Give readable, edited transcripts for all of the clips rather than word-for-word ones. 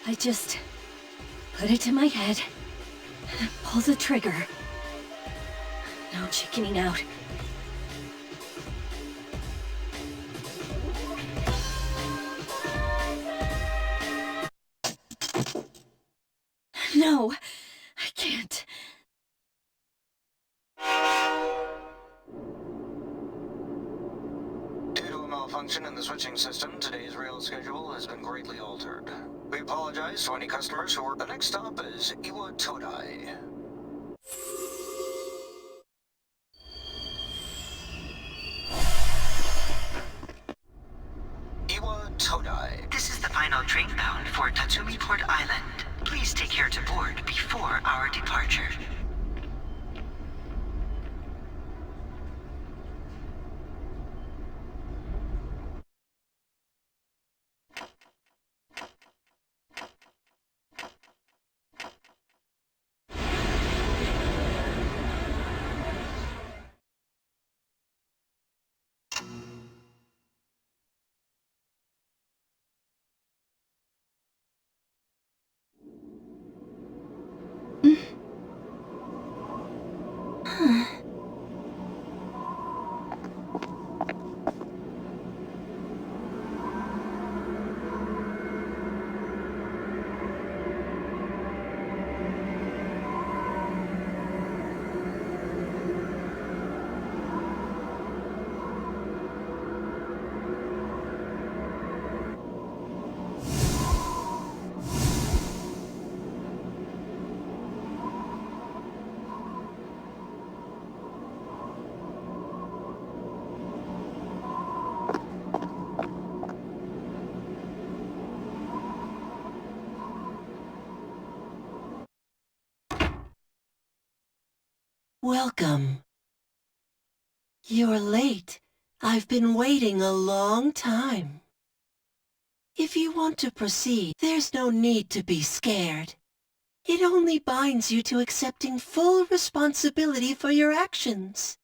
I just put it to my head, pull the trigger. No chickening out. No, I can't. Due to a malfunction in the switching system, today's rail schedule has been greatly altered. We apologize to any customers who are... The next stop is Iwa Todai. Iwa Todai. This is the final train bound for Tatsumi Port Island. Please take care to board before our departure. Welcome. You're late. I've been waiting a long time. If you want to proceed, there's no need to be scared. It only binds you to accepting full responsibility for your actions.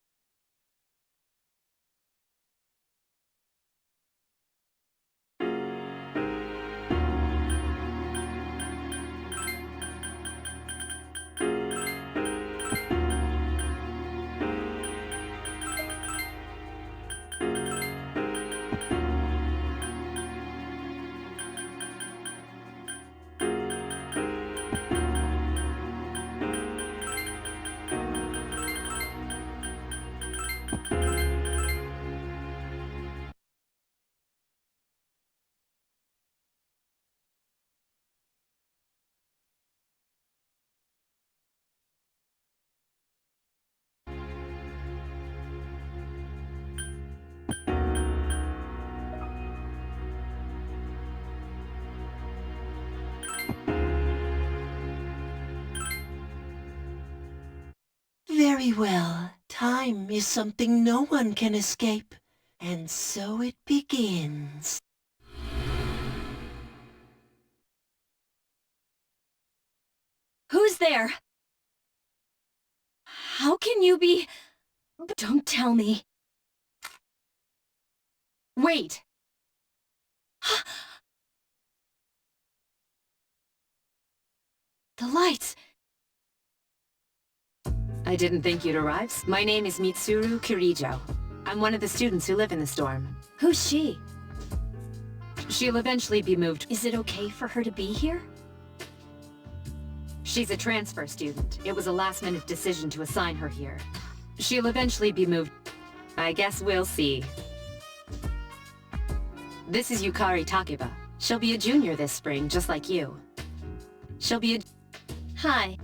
Very well. Time is something no one can escape. And so it begins. Who's there? How can you be... Don't tell me. Wait! The lights! I didn't think you'd arrive. My name is Mitsuru Kirijo. I'm one of the students who live in the storm. Who's she? She'll eventually be moved. Is it okay for her to be here? She's a transfer student. It was a last-minute decision to assign her here. She'll eventually be moved. I guess we'll see. This is Yukari Takeba. She'll be a junior this spring, just like you. She'll be a... Hi.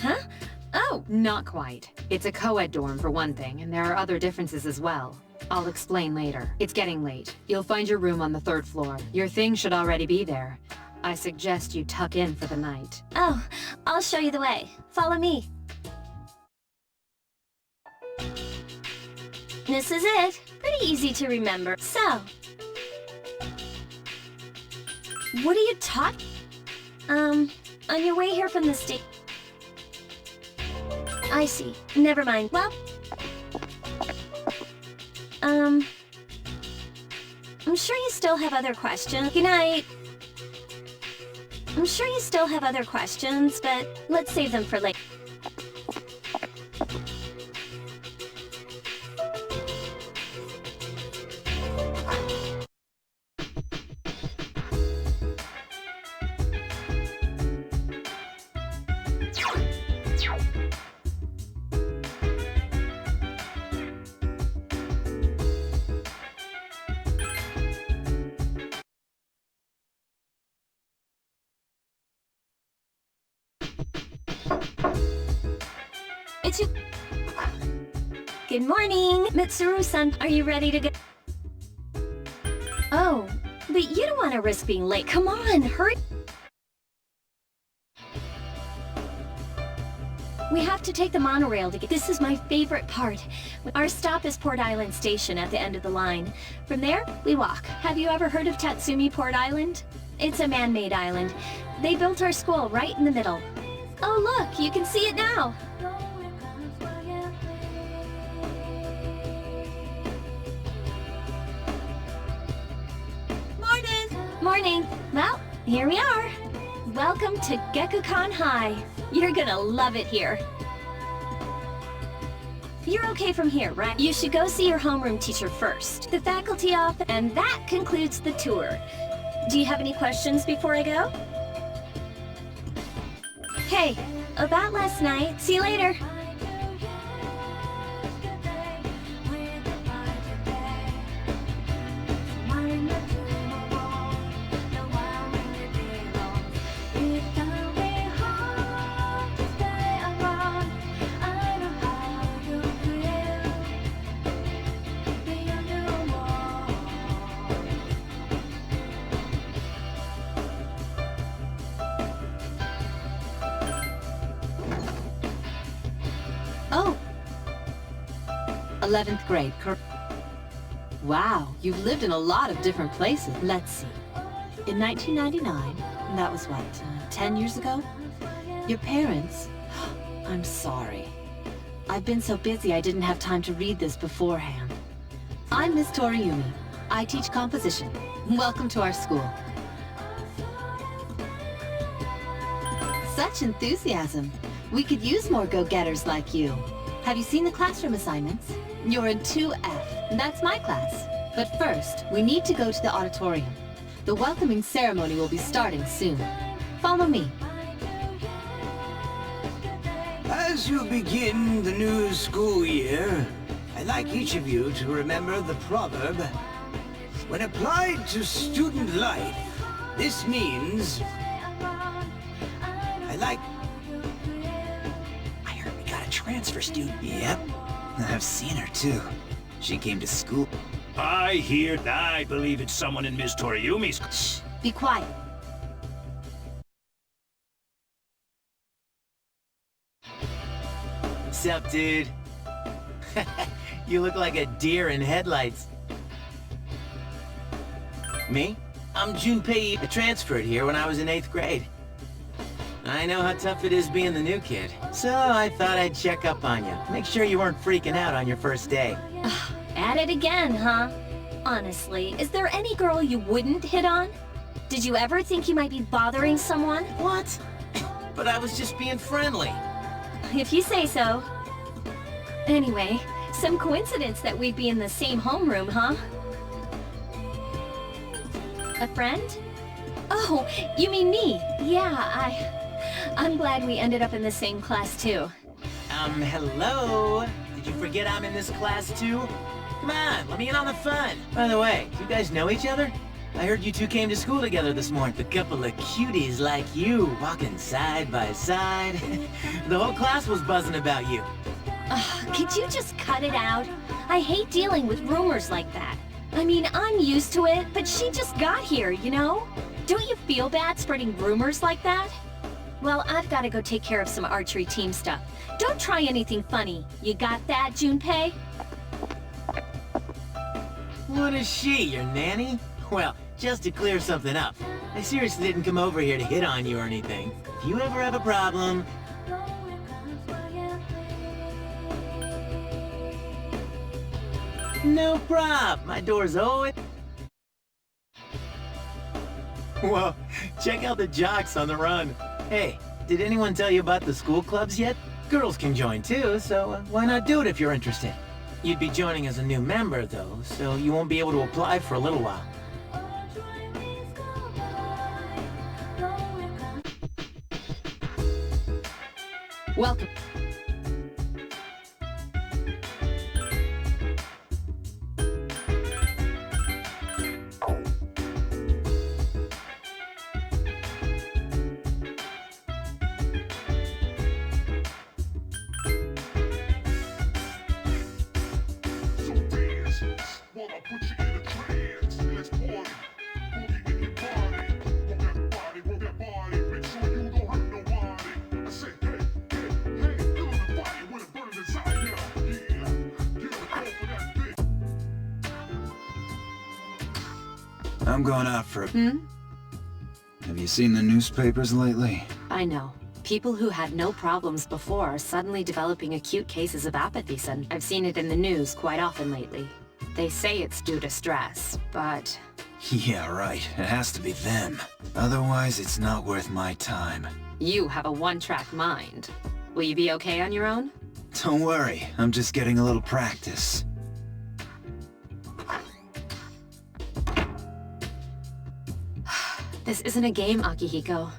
Huh? Oh! Not quite. It's a co-ed dorm for one thing, and there are other differences as well. I'll explain later. It's getting late. You'll find your room on the 3rd floor. Your thing should already be there. I suggest you tuck in for the night. Oh, I'll show you the way. Follow me. This is it. Pretty easy to remember. So... What are you talking? On your way here from the state... I see. Never mind. Well... sure you still have other questions. Good night. I'm sure you still have other questions, but let's save them for later. It's you. Good morning, Mitsuru-san. Are you ready to go? Oh, but you don't want to risk being late. Come on, hurry. We have to take the monorail to get... This is my favorite part. Our stop is Port Island Station at the end of the line. From there, we walk. Have you ever heard of Tatsumi Port Island? It's a man-made island. They built our school right in the middle. Oh look, you can see it now. Morning. Well, here we are. Welcome to Gekukan High. You're gonna love it here. You're okay from here, right? You should go see your homeroom teacher first. The faculty office, and that concludes the tour. Do you have any questions before I go? Hey, about last night. See you later. Oh! 11th grade, Wow, you've lived in a lot of different places. Let's see. In 1999, that was what, 10 years ago? Your parents... I'm sorry. I've been so busy I didn't have time to read this beforehand. I'm Miss Toriumi. I teach composition. Welcome to our school. Such enthusiasm. We could use more go-getters like you. Have you seen the classroom assignments? You're in 2F. That's my class. But first, we need to go to the auditorium. The welcoming ceremony will be starting soon. Follow me. As you begin the new school year, I'd like each of you to remember the proverb. When applied to student life, this means... I heard we got a transfer student. Yep, I've seen her too. She came to school. I believe it's someone in Ms. Toriumi's... Shh! Be quiet. What's up, dude? You look like a deer in headlights. Me? I'm Junpei. I transferred here when I was in 8th grade. I know how tough it is being the new kid, so I thought I'd check up on you. Make sure you weren't freaking out on your first day. At it again, huh? Honestly, is there any girl you wouldn't hit on? Did you ever think you might be bothering someone? What? But I was just being friendly. If you say so. Anyway, some coincidence that we'd be in the same homeroom, huh? A friend? Oh, you mean me? Yeah, I'm glad we ended up in the same class too. Hello? Did you forget I'm in this class too? Come on, let me in on the fun. By the way, do you guys know each other? I heard you two came to school together this morning. A couple of cuties like you, walking side by side. The whole class was buzzing about you. Could you just cut it out? I hate dealing with rumors like that. I mean, I'm used to it, but she just got here, you know? Don't you feel bad spreading rumors like that? Well, I've got to go take care of some archery team stuff. Don't try anything funny. You got that, Junpei? What is she, your nanny? Well, just to clear something up, I seriously didn't come over here to hit on you or anything. If you ever have a problem... No prob! My door's always... Well, check out the jocks on the run. Hey, did anyone tell you about the school clubs yet? Girls can join too, so why not do it if you're interested? You'd be joining as a new member, though, so you won't be able to apply for a little while. Welcome. I'm going out for a... Have you seen the newspapers lately? I know. People who had no problems before are suddenly developing acute cases of apathy, son. I've seen it in the news quite often lately. They say it's due to stress, but... Yeah, right. It has to be them. Otherwise, it's not worth my time. You have a one-track mind. Will you be okay on your own? Don't worry. I'm just getting a little practice. This isn't a game, Akihiko.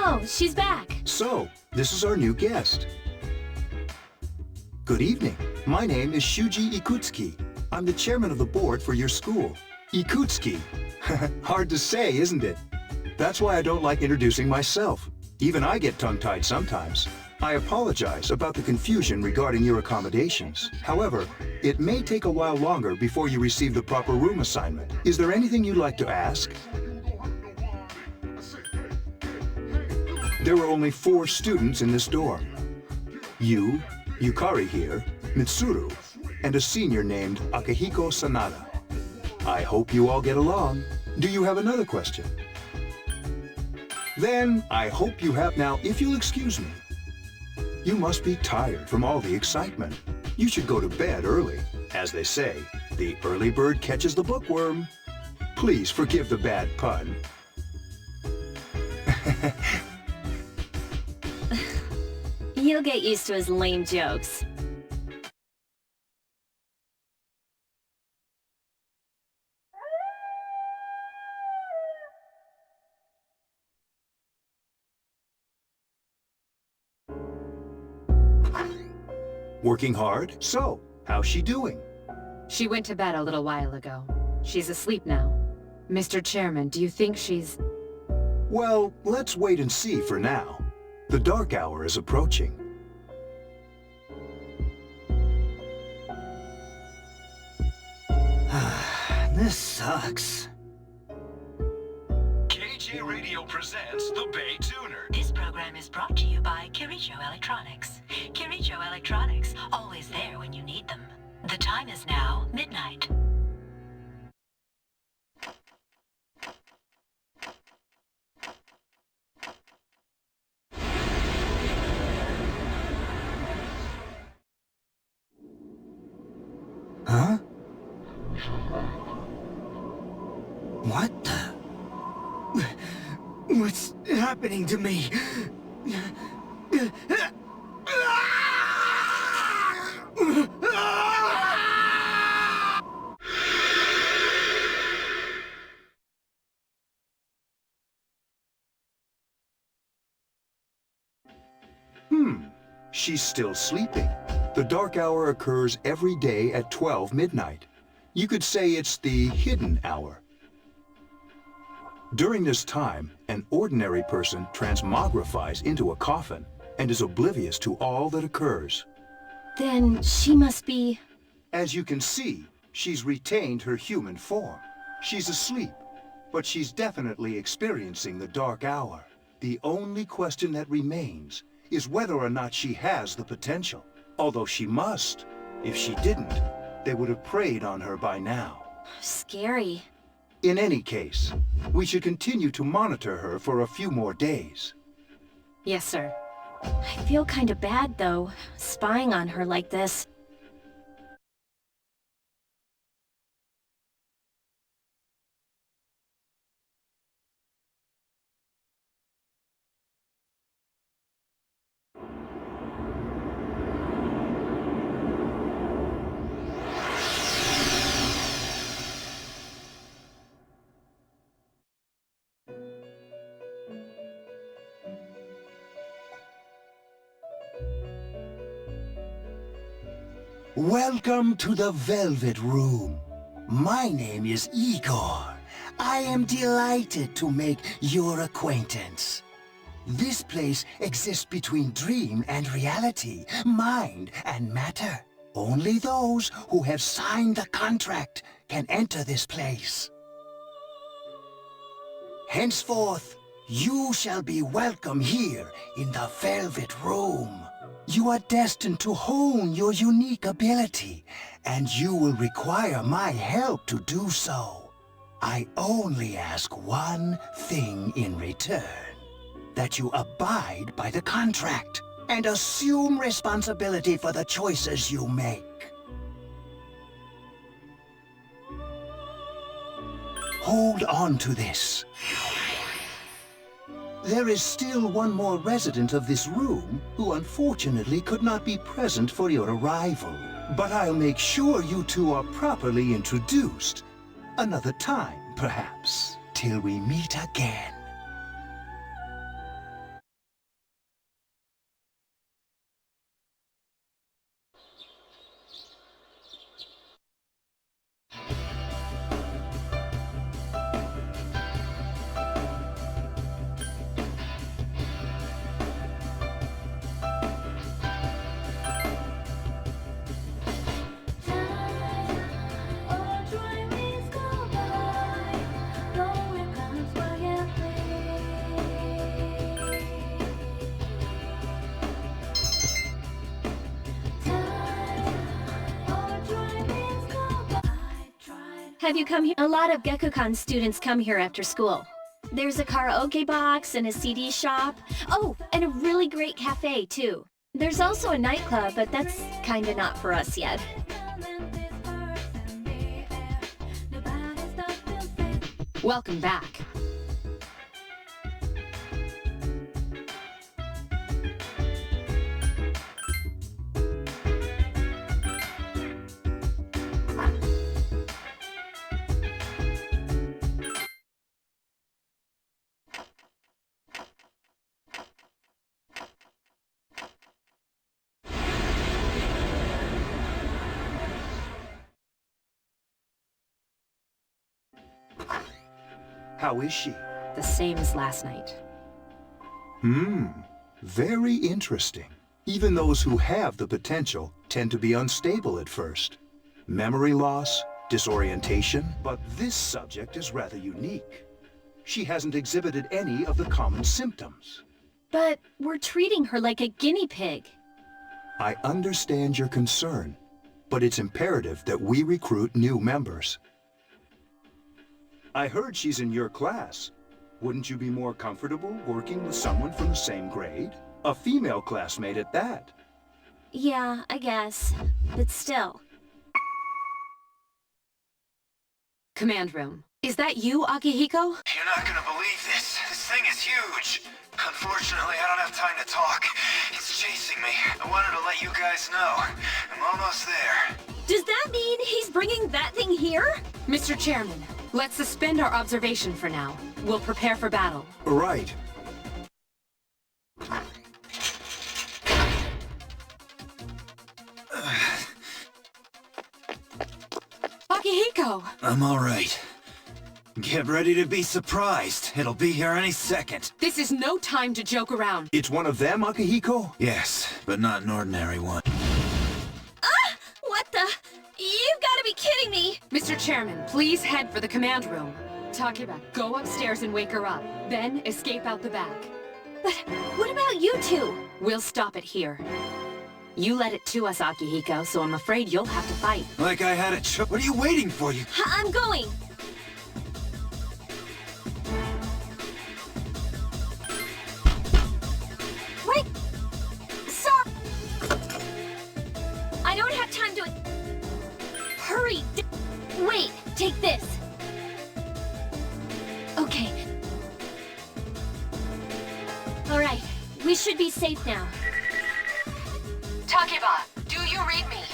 Oh, she's back. So, this is our new guest. Good evening. My name is Shuji Ikutsuki. I'm the chairman of the board for your school. Ikutsuki. Hard to say, isn't it? That's why I don't like introducing myself. Even I get tongue-tied sometimes. I apologize about the confusion regarding your accommodations. However, it may take a while longer before you receive the proper room assignment. Is there anything you'd like to ask? There are only 4 students in this dorm. You, Yukari here, Mitsuru, and a senior named Akihiko Sanada. I hope you all get along. Do you have another question? Then, I hope you have... Now, if you'll excuse me, you must be tired from all the excitement. You should go to bed early. As they say, the early bird catches the bookworm. Please forgive the bad pun. You'll get used to his lame jokes. Working hard? So, how's she doing? She went to bed a little while ago. She's asleep now. Mr. Chairman, do you think she's... Well, let's wait and see for now. The dark hour is approaching. This sucks. KJ Radio presents The Bay Tuner. This program is brought to you by Kirijo Electronics. Kirijo Electronics, always there when you need them. The time is now midnight. Huh? What the... What's happening to me? She's still sleeping. The dark hour occurs every day at 12 midnight. You could say it's the hidden hour. During this time, an ordinary person transmogrifies into a coffin and is oblivious to all that occurs. Then she must be... As you can see, she's retained her human form. She's asleep, but she's definitely experiencing the dark hour. The only question that remains is whether or not she has the potential. Although she must. If she didn't, they would have preyed on her by now. Scary. In any case, we should continue to monitor her for a few more days. Yes, sir. I feel kinda bad, though, spying on her like this. Welcome to the Velvet Room. My name is Igor. I am delighted to make your acquaintance. This place exists between dream and reality, mind and matter. Only those who have signed the contract can enter this place. Henceforth, you shall be welcome here in the Velvet Room. You are destined to hone your unique ability, and you will require my help to do so. I only ask one thing in return: that you abide by the contract and assume responsibility for the choices you make. Hold on to this. There is still one more resident of this room who unfortunately could not be present for your arrival. But I'll make sure you two are properly introduced. Another time, perhaps, till we meet again. Have you come here? A lot of Gekkokan students come here after school. There's a karaoke box and a CD shop. Oh, and a really great cafe, too. There's also a nightclub, but that's kinda not for us yet. Welcome back. How is she? The same as last night. Very interesting. Even those who have the potential tend to be unstable at first. Memory loss, disorientation, but this subject is rather unique. She hasn't exhibited any of the common symptoms. But we're treating her like a guinea pig. I understand your concern, but it's imperative that we recruit new members. I heard she's in your class. Wouldn't you be more comfortable working with someone from the same grade? A female classmate at that. Yeah, I guess. But still. Command room. Is that you, Akihiko? You're not gonna believe this. This thing is huge. Unfortunately, I don't have time to talk. It's chasing me. I wanted to let you guys know. I'm almost there. Does that mean he's bringing that thing here? Mr. Chairman, let's suspend our observation for now. We'll prepare for battle. Right. Akihiko! I'm alright. Get ready to be surprised. It'll be here any second. This is no time to joke around. It's one of them, Akihiko? Yes, but not an ordinary one. Ah! What the? You've gotta be kidding me! Mr. Chairman, please head for the command room. Takiba, go upstairs and wake her up. Then escape out the back. But what about you two? We'll stop it here. You led it to us, Akihiko, so I'm afraid you'll have to fight. Like I had a What are you waiting for, you? I'm going! Wait! Stop! I don't have time to... Hurry! Wait! Take this! Okay. Alright, we should be safe now. Takiba, do you read me?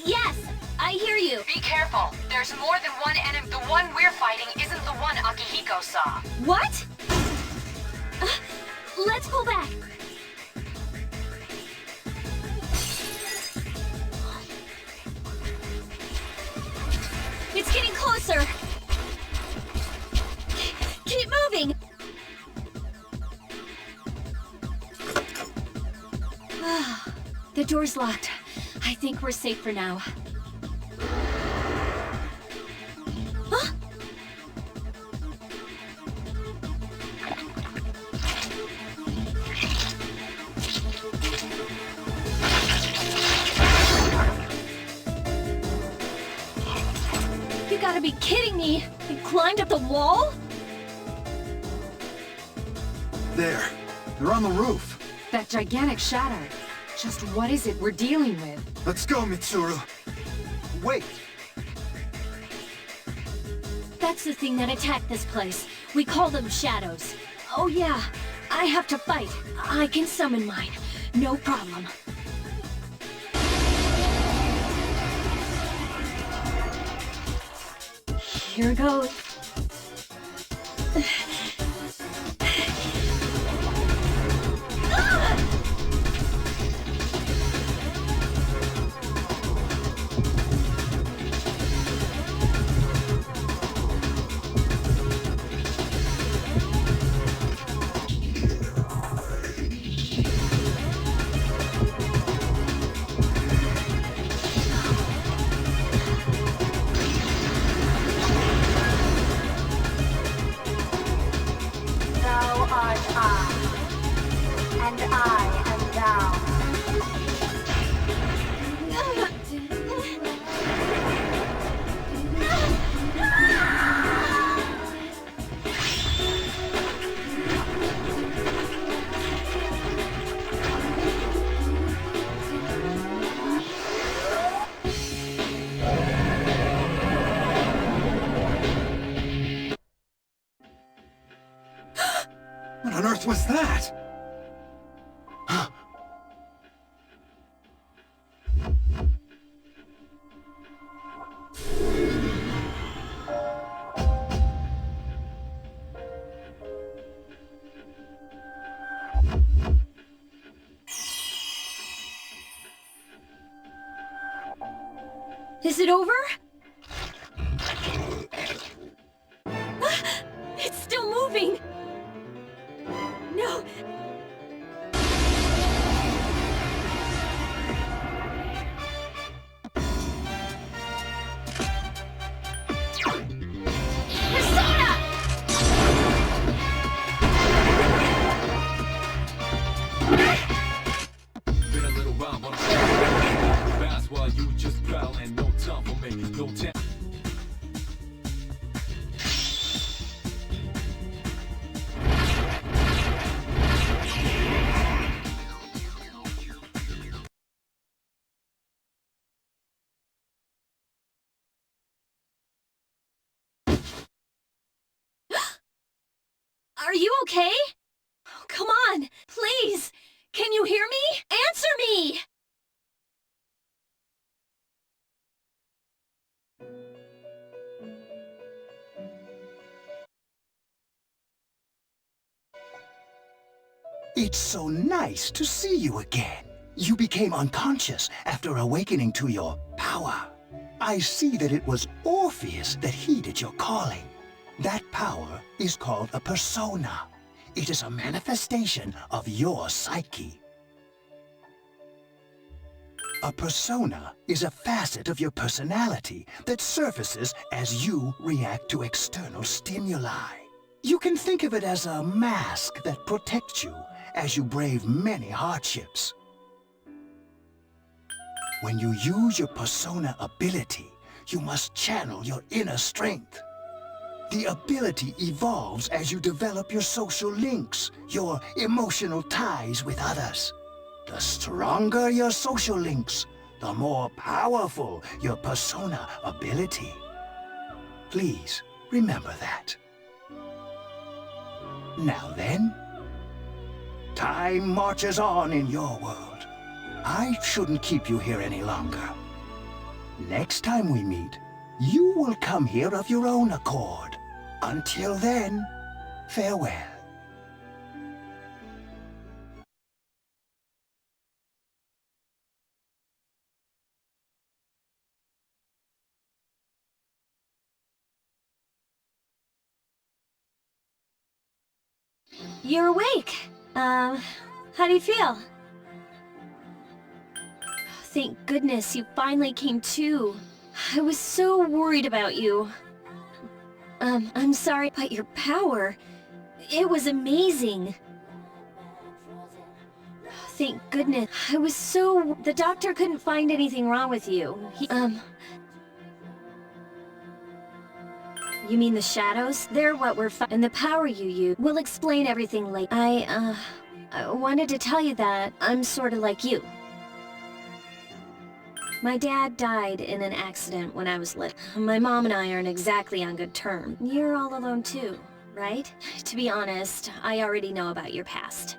Yes! I hear you! Be careful. There's more than one enemy. The one we're fighting isn't the one Akihiko saw. What? Let's pull back! It's getting closer! Keep moving! The door's locked. I think we're safe for now. Huh? You gotta be kidding me! You climbed up the wall? There. They're on the roof. That gigantic shadow. Just what is it we're dealing with? Let's go, Mitsuru. Wait! That's the thing that attacked this place. We call them shadows. Oh yeah, I have to fight. I can summon mine. No problem. Here goes. Thou art I, and I am thou. What on earth was that? Is it over? It's still moving! No! Persona! Been a little while, but I'm fast while you just prowling. No time for me, no time. Are you okay? Oh, come on, please! Can you hear me? Answer me! It's so nice to see you again. You became unconscious after awakening to your power. I see that it was Orpheus that heeded your calling. That power is called a persona. It is a manifestation of your psyche. A persona is a facet of your personality that surfaces as you react to external stimuli. You can think of it as a mask that protects you as you brave many hardships. When you use your persona ability, you must channel your inner strength. The ability evolves as you develop your social links, your emotional ties with others. The stronger your social links, the more powerful your persona ability. Please remember that. Now then, time marches on in your world. I shouldn't keep you here any longer. Next time we meet, you will come here of your own accord. Until then, farewell. You're awake. How do you feel? Thank goodness you finally came to. I was so worried about you. I'm sorry, but your power, it was amazing. Thank goodness. I was so... The doctor couldn't find anything wrong with you. You mean the shadows? They're what we're and the power you use. We'll explain everything later. I wanted to tell you that I'm sort of like you. My dad died in an accident when I was little. My mom and I aren't exactly on good terms. You're all alone too, right? To be honest, I already know about your past.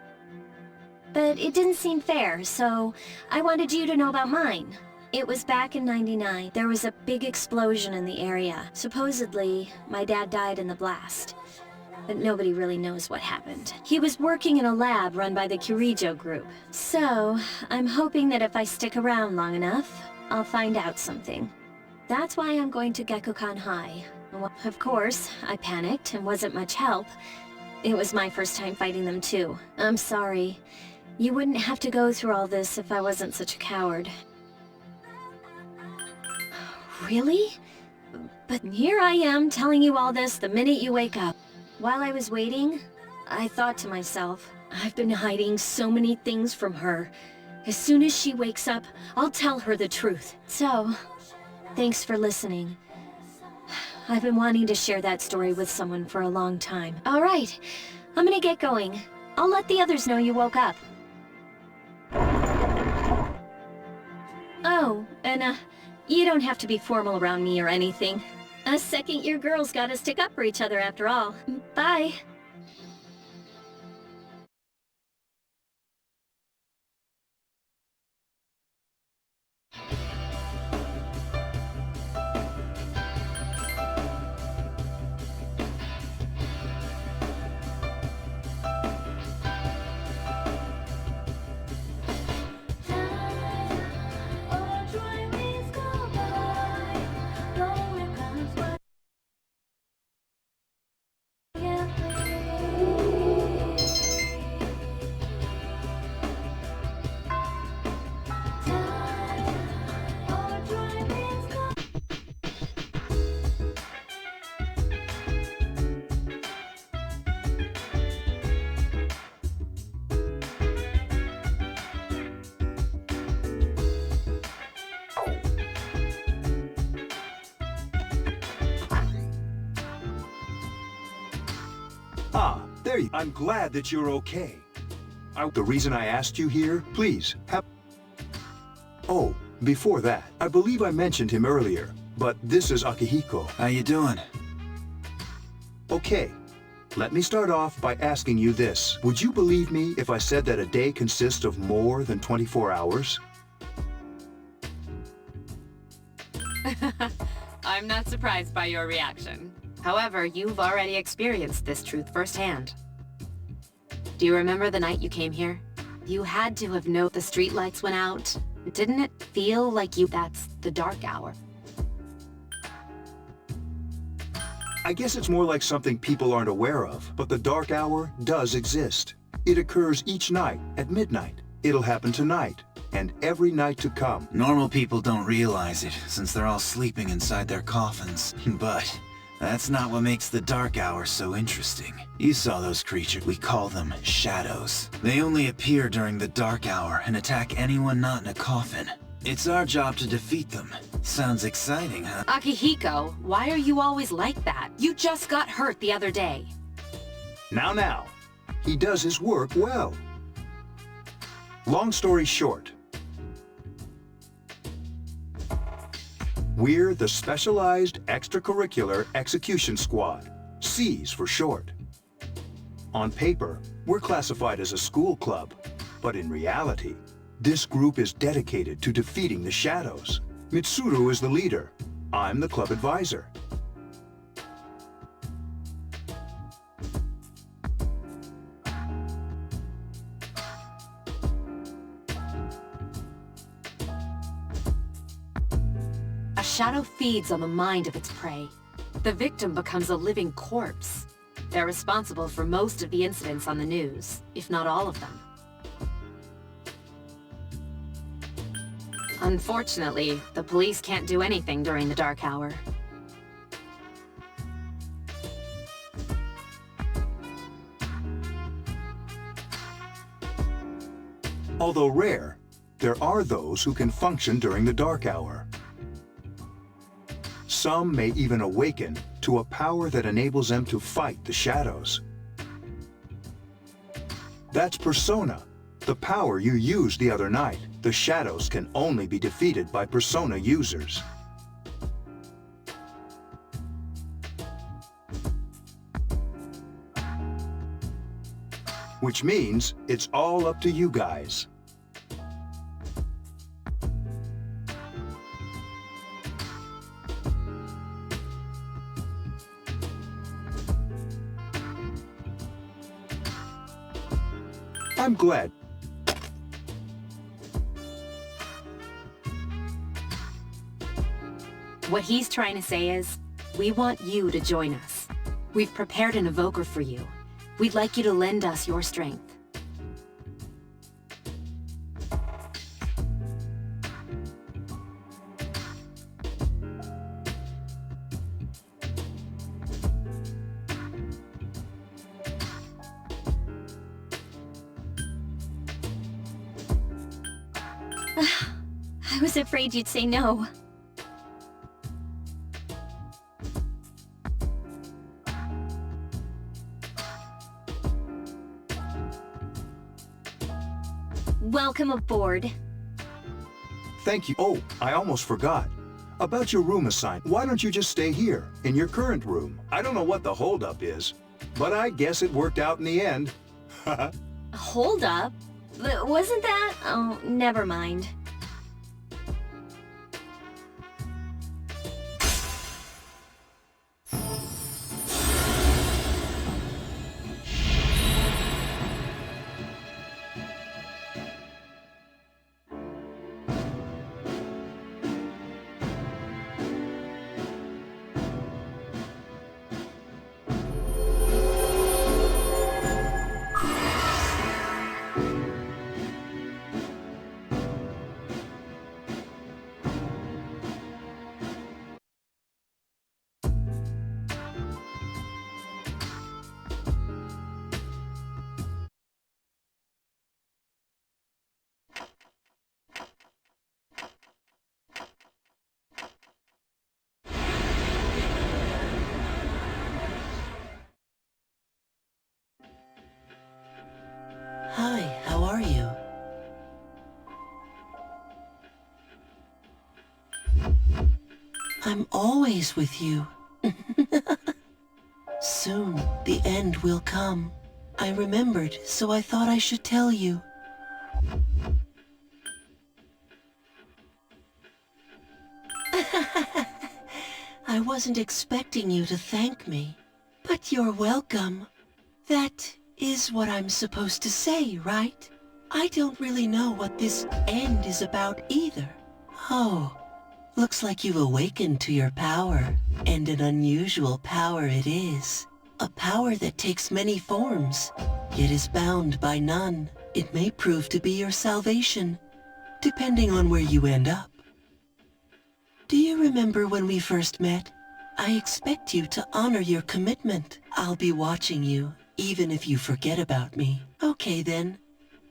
But it didn't seem fair, so I wanted you to know about mine. It was back in '99. There was a big explosion in the area. Supposedly, my dad died in the blast. But nobody really knows what happened. He was working in a lab run by the Kirijo group. So, I'm hoping that if I stick around long enough, I'll find out something. That's why I'm going to Gekukan High. Of course, I panicked and wasn't much help. It was my first time fighting them too. I'm sorry. You wouldn't have to go through all this if I wasn't such a coward. Really? But here I am telling you all this the minute you wake up. While I was waiting, I thought to myself, I've been hiding so many things from her. As soon as she wakes up, I'll tell her the truth. So, thanks for listening. I've been wanting to share that story with someone for a long time. All right, I'm gonna get going. I'll let the others know you woke up. Oh, and you don't have to be formal around me or anything. Us second-year girls gotta stick up for each other after all. Bye. Ah, there you... I'm glad that you're okay. The reason I asked you here, please, have... Oh, before that, I believe I mentioned him earlier, but this is Akihiko. How you doing? Okay, let me start off by asking you this. Would you believe me if I said that a day consists of more than 24 hours? I'm not surprised by your reaction. However, you've already experienced this truth firsthand. Do you remember the night you came here? You had to have known the streetlights went out. Didn't it feel like that's the dark hour? I guess it's more like something people aren't aware of, but the dark hour does exist. It occurs each night at midnight. It'll happen tonight, and every night to come. Normal people don't realize it, since they're all sleeping inside their coffins. But that's not what makes the dark hour so interesting. You saw those creatures. We call them shadows. They only appear during the dark hour and attack anyone not in a coffin. It's our job to defeat them. Sounds exciting, huh? Akihiko, why are you always like that? You just got hurt the other day. Now. He does his work well. Long story short, we're the Specialized Extracurricular Execution Squad, SEAS for short. On paper, we're classified as a school club, but in reality, this group is dedicated to defeating the shadows. Mitsuru is the leader. I'm the club advisor. A shadow feeds on the mind of its prey. The victim becomes a living corpse. They're responsible for most of the incidents on the news, if not all of them. Unfortunately, the police can't do anything during the dark hour. Although rare, there are those who can function during the dark hour. Some may even awaken to a power that enables them to fight the shadows. That's Persona, the power you used the other night. The shadows can only be defeated by Persona users. Which means it's all up to you guys. I'm glad. What he's trying to say is, we want you to join us. We've prepared an evoker for you. We'd like you to lend us your strength. I was afraid you'd say no. Welcome aboard. Thank you. Oh, I almost forgot. About your room assignment, why don't you just stay here, in your current room? I don't know what the holdup is, but I guess it worked out in the end. Hold up? Wasn't that? Oh, never mind. Hi, how are you? I'm always with you. Soon, the end will come. I remembered, so I thought I should tell you. I wasn't expecting you to thank me, but you're welcome. That is what I'm supposed to say, right? I don't really know what this end is about either. Oh, Looks like you've awakened to your power, and an unusual power it is. A power that takes many forms, yet is bound by none. It may prove to be your salvation, depending on where you end up. Do you remember when we first met? I expect you to honor your commitment. I'll be watching you, even if you forget about me. Okay then.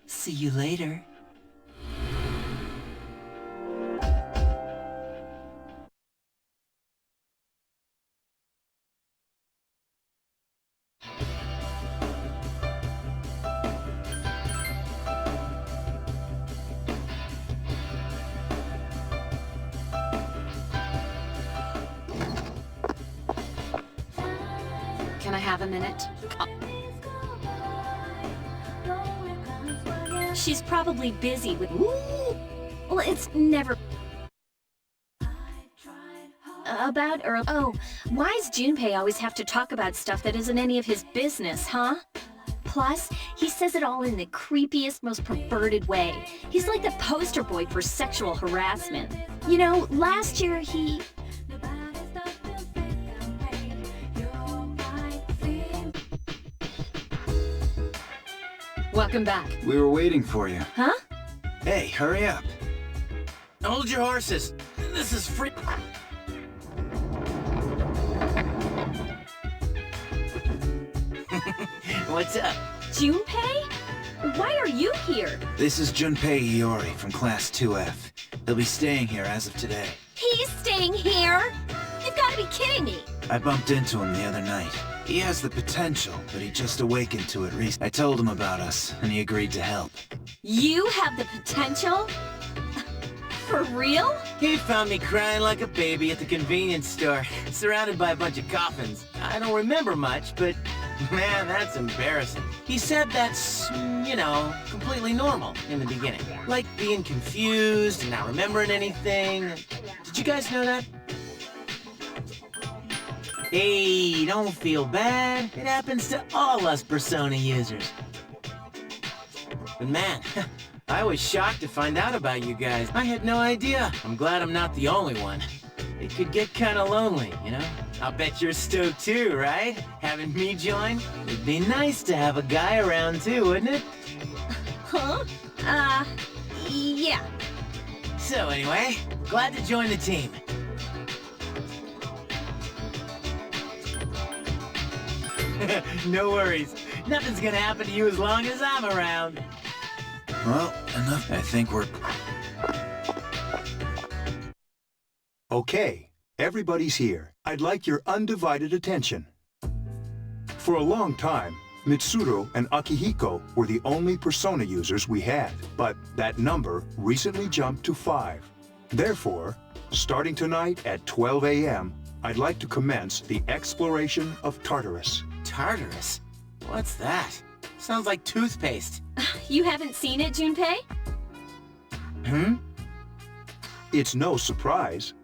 See you later. Can I have a minute? She's probably busy with... Well, it's never... About Earl... Oh, why's Junpei always have to talk about stuff that isn't any of his business, huh? Plus, he says it all in the creepiest, most perverted way. He's like the poster boy for sexual harassment. You know, last year he... Welcome back. We were waiting for you. Huh? Hey, hurry up. Hold your horses. This is free. What's up? Junpei? Why are you here? This is Junpei Iori from Class 2F. He'll be staying here as of today. He's staying here? You've got to be kidding me. I bumped into him the other night. He has the potential, but he just awakened to it recently. I told him about us, and he agreed to help. You have the potential? For real? He found me crying like a baby at the convenience store, surrounded by a bunch of coffins. I don't remember much, but man, that's embarrassing. He said that's, you know, completely normal in the beginning. Like being confused and not remembering anything. Did you guys know that? Hey, don't feel bad. It happens to all us Persona users. But man, I was shocked to find out about you guys. I had no idea. I'm glad I'm not the only one. It could get kinda lonely, you know? I'll bet you're stoked too, right? Having me join? It'd be nice to have a guy around too, wouldn't it? Huh? Yeah. So anyway, glad to join the team. No worries. Nothing's gonna happen to you as long as I'm around. Well, enough. I think we're... Okay, everybody's here. I'd like your undivided attention. For a long time, Mitsuru and Akihiko were the only Persona users we had, but that number recently jumped to 5. Therefore, starting tonight at 12 a.m., I'd like to commence the exploration of Tartarus. Tartarus? What's that? Sounds like toothpaste. You haven't seen it, Junpei? Hmm? It's no surprise,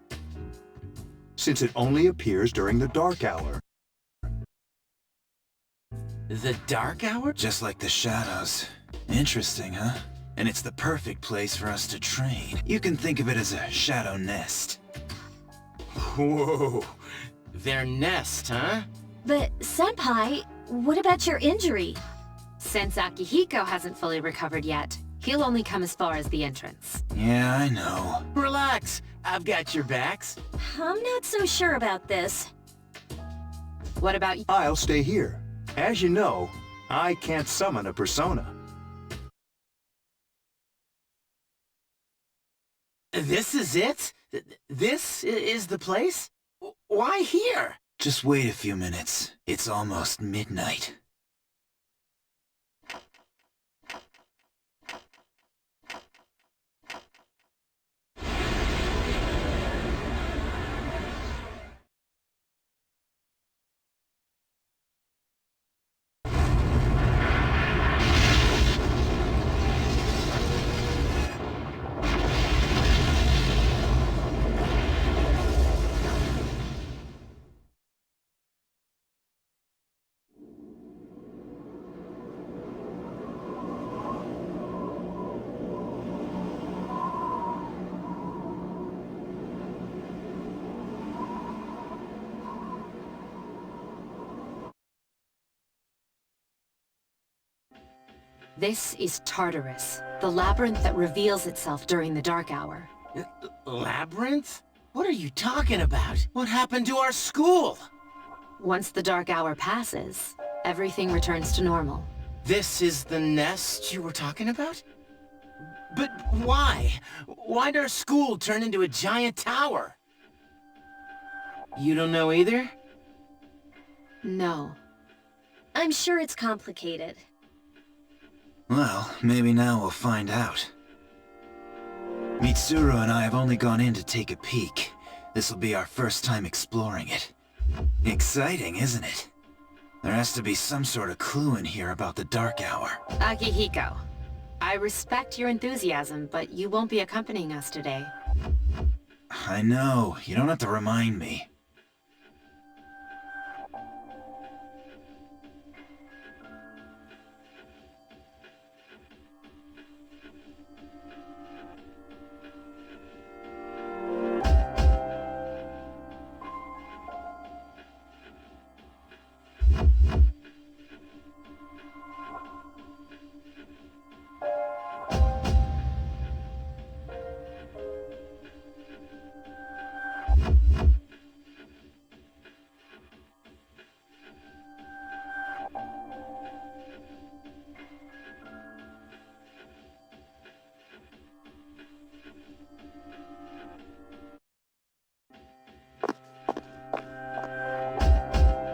since it only appears during the dark hour. The dark hour? Just like the shadows. Interesting, huh? And it's the perfect place for us to train. You can think of it as a shadow nest. Whoa. Their nest, huh? But, Senpai, what about your injury? Since Akihiko hasn't fully recovered yet, he'll only come as far as the entrance. Yeah, I know. Relax. I've got your backs. I'm not so sure about this. What about you? I'll stay here. As you know, I can't summon a Persona. This is it? This is the place? Why here? Just wait a few minutes. It's almost midnight. This is Tartarus, the labyrinth that reveals itself during the dark hour. Labyrinth? What are you talking about? What happened to our school? Once the dark hour passes, everything returns to normal. This is the nest you were talking about? But why? Why'd our school turn into a giant tower? You don't know either? No. I'm sure it's complicated. Well, maybe now we'll find out. Mitsuru and I have only gone in to take a peek. This'll be our first time exploring it. Exciting, isn't it? There has to be some sort of clue in here about the dark hour. Akihiko, I respect your enthusiasm, but you won't be accompanying us today. I know, you don't have to remind me.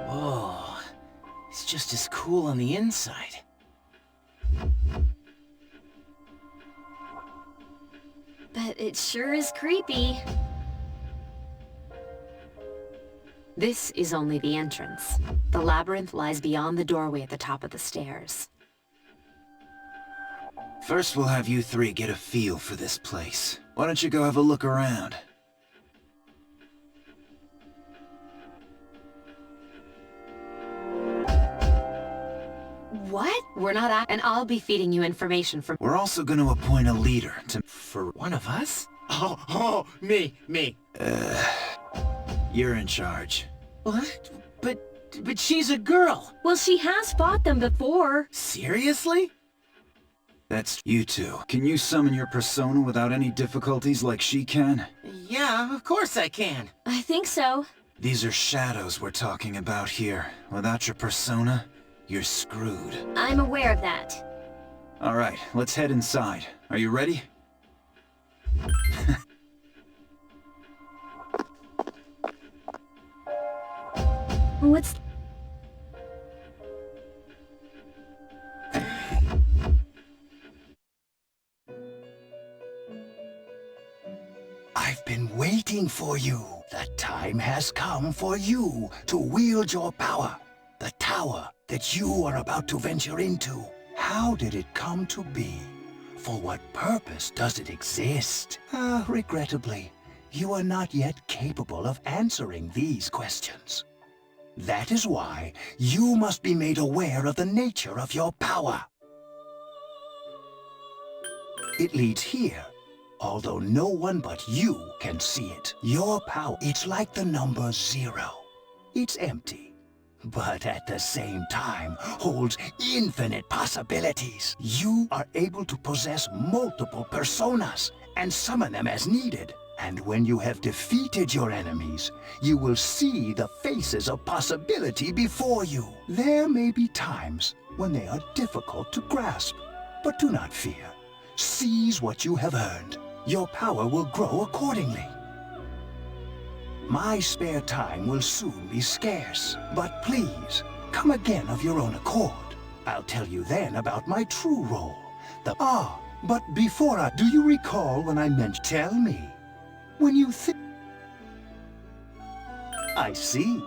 Whoa. It's just as cool on the inside. But it sure is creepy. This is only the entrance. The labyrinth lies beyond the doorway at the top of the stairs. First we'll have you three get a feel for this place. Why don't you go have a look around? What? We're not and I'll be feeding you information from— We're also going to appoint a leader to— For one of us? Oh, me. You're in charge. What? But she's a girl. Well, she has fought them before. Seriously? That's you two. Can you summon your persona without any difficulties like she can? Yeah, of course I can. I think so. These are shadows we're talking about here. Without your persona, you're screwed. I'm aware of that. Alright, let's head inside. Are you ready? What's... I've been waiting for you. The time has come for you to wield your power. The tower that you are about to venture into. How did it come to be? For what purpose does it exist? Regrettably, you are not yet capable of answering these questions. That is why you must be made aware of the nature of your power. It leads here, although no one but you can see it. Your power, it's like the number 0. It's empty, but at the same time holds infinite possibilities. You are able to possess multiple personas and summon them as needed. And when you have defeated your enemies, you will see the faces of possibility before you. There may be times when they are difficult to grasp, but do not fear. Seize what you have earned. Your power will grow accordingly. My spare time will soon be scarce, but please, come again of your own accord. I'll tell you then about my true role. But before do you recall when I mentioned— Tell me. When you think... I see.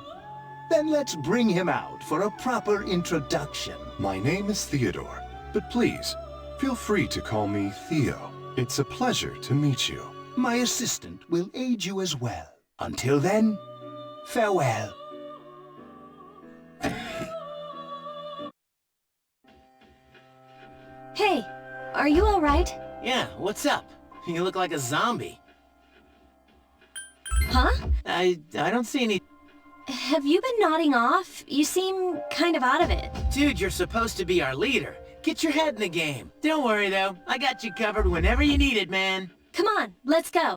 Then let's bring him out for a proper introduction. My name is Theodore, but please, feel free to call me Theo. It's a pleasure to meet you. My assistant will aid you as well. Until then, farewell. Hey, are you alright? Yeah, what's up? You look like a zombie. Huh? I don't see any... Have you been nodding off? You seem kind of out of it. Dude, you're supposed to be our leader. Get your head in the game. Don't worry, though. I got you covered whenever you need it, man. Come on, let's go.